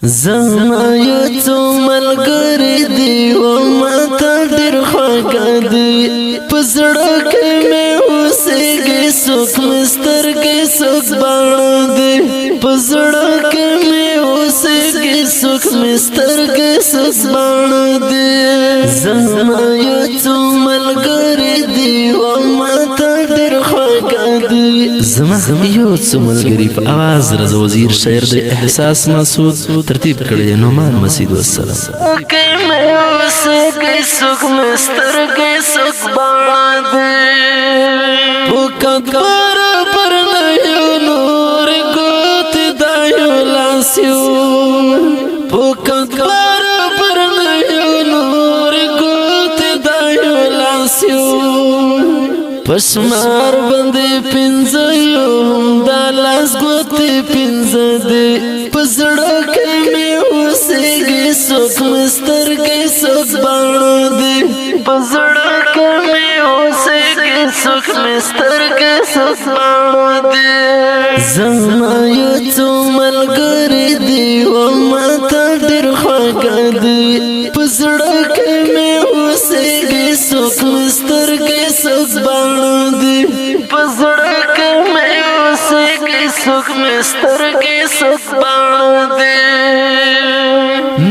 زما یو څو ملګری دی و ماته ډېر خوږه دی په زړه کې مې اوسېږي څوک مې سترګې څوک باڼه دی په زړه کې مې اوسېږي څوک مې سترګې څوک باڼه دی زما یو څو ملګری دی و ماته ډېر خوږه دی زما یو څو ملګری په आवाज رضا وزیر شاعر د احساس مسعود ترتیب کړی نعمان مسعود والسلام کې مې اوسېږي څوک مې سترګې څوک باڼه دی وکړ پر نه یو نور ګوت دا یو لاس یو وکړ پر نه یو نور ګوت دا یو لاس یو پشمار باندې پنځه یو دا لاس ګوتې پنځه دی په زړه کې مې اوسېږي څوک مې سترګې څوک باڼه دی په زړه کې مې اوسېږي څوک مې سترګې څوک باڼه دی زما یو څو ملګری دی و ماته ډېر خوږه دی په زړه کې مې اوسېږي څوک مې سترګې څوک باڼه دی په زړه کې مې اوسېږي څوک مې سترګې څوک باڼه دی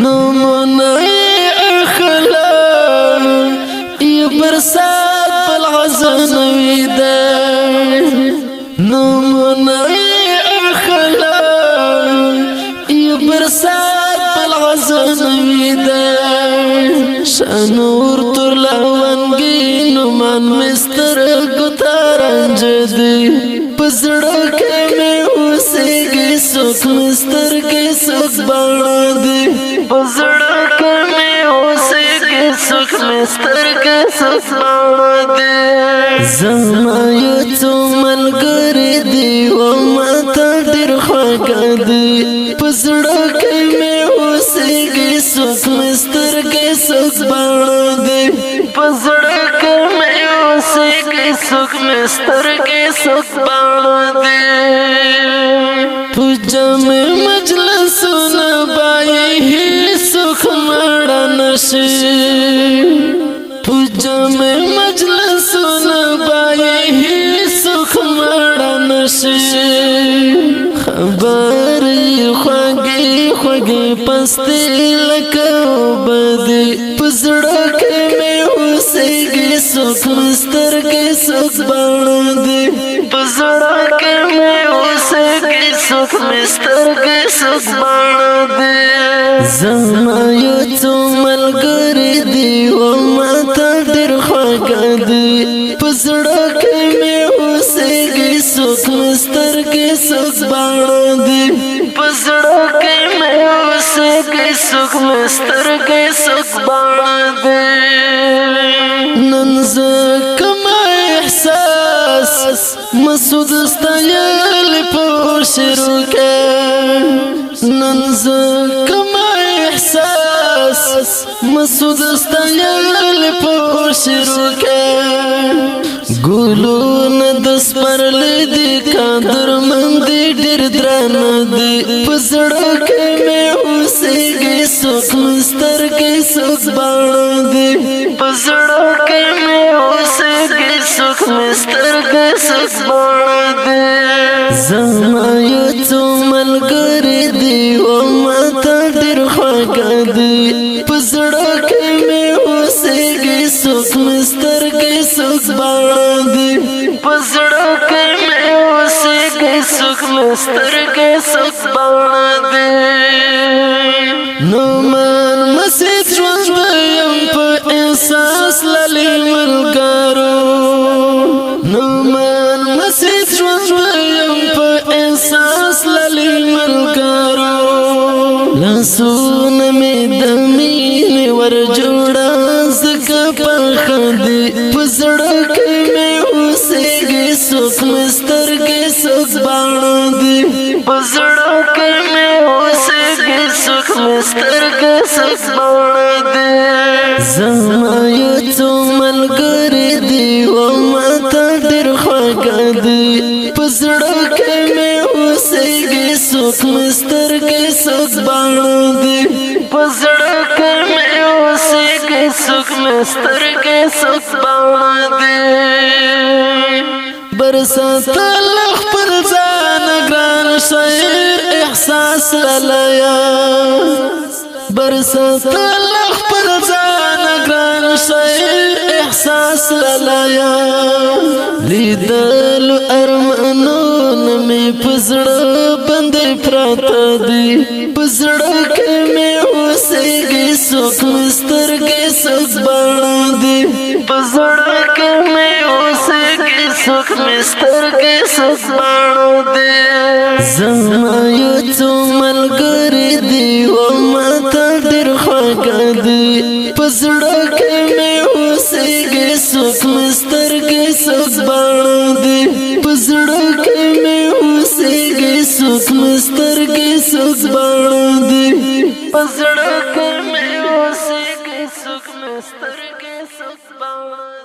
نومونه یې اخله یې برسات په الغزنوي دی نومونه یې اخله یې برسات په الغزنوي دی شانور تر لونګي نومان مستر ګتارنج دی په زړه کې مې اوسېږي څوک مې سترګې څوک باڼه دی په زړه کې مې اوسېږي څوک مې سترګې څوک باڼه دی زما یو څو ملګری دی و ماته ډېر خوږه دی په زړه کې مې اوسېږي څوک مې سترګې څوک باڼه دی په زړه کې مې اوسېږي څوک مې سترګې څوک باڼه دی په جمع مجلسونه باندې هیڅوک مړه نشي په جمع مجلسونه باندې هیڅوک مړه نشي خبرې خوږې خوږې پستې لکه اوبه دي په زړه کې مې اوسېږي څوک مې سترګې څوک باڼه دي په زړه کې مې اوسېږي څوک مې سترګې څوک باڼه دي زما یو څو ملګری دی و ماته ډېر خوږه دی په زړه کې مې اوسېږي څوک مې سترګې څوک باڼه دي په زړه کې مې اوسېږي څوک مې سترګې څوک باڼه دي نن زه کوم احساس مسعود ستایل په شروع کې نن زه کوم احساس مسعود ستایل په شروع کې ګلونه د سپرلي دي قدر مند ډېر درانه دي په زړه کې مې اوسېږي څوک مې سترګې څوک باڼه دي په زړه کې مې اوسېږي څوک مې سترګې څوک باڼه دي زما یو څو ملګری دی و ماته ډېر خوږه دی په زړه کې مې اوسېږي څوک مې سترګې څوک باڼه دي په زړه کې مې اوسېږي څوک مې سترګې څوک باڼه دي نعمان مسعود ژوند یم په احساس للي ملګرو نعمان مسعود ژوند یم په احساس للي ملګرو لاسونه مې د مینې ور جوړه ځکه پخه دي په زړه کې مې اوسېږي څوک مې سترګې څوک باڼه دي په زړه کې مې اوسېږي څوک مې سترګې څوک باڼه دي زما یو څو ملګری دی و ماته ډېر خوږه دی په زړه کې مې اوسېږي څوک مې سترګې څوک باڼه باندې پزړه کې مې اوسېږي څوک مې سترګې څوک باندې برساتل خپل ځان ګران شعر احساس للیا برساتل خپل ځان ګران شعر احساس للیا لیدل ارمانون مې پزړه باندې پراته دي پزړه کې مې اوسېږي څوک مې سترګې څوک باندې پزړه کې مې اوسېږي څوک مې سترګې څوک باندې زما یو څو ملګري دي و ماته ډېر خوږه دي پزړه کې مې اوسېږي څوک مې سترګې څوک باندې پزړه کې مې اوسېږي څوک مې سترګې څوک باندې پزړه کې مې اوسېږي څوک مې سترګې څوک باندې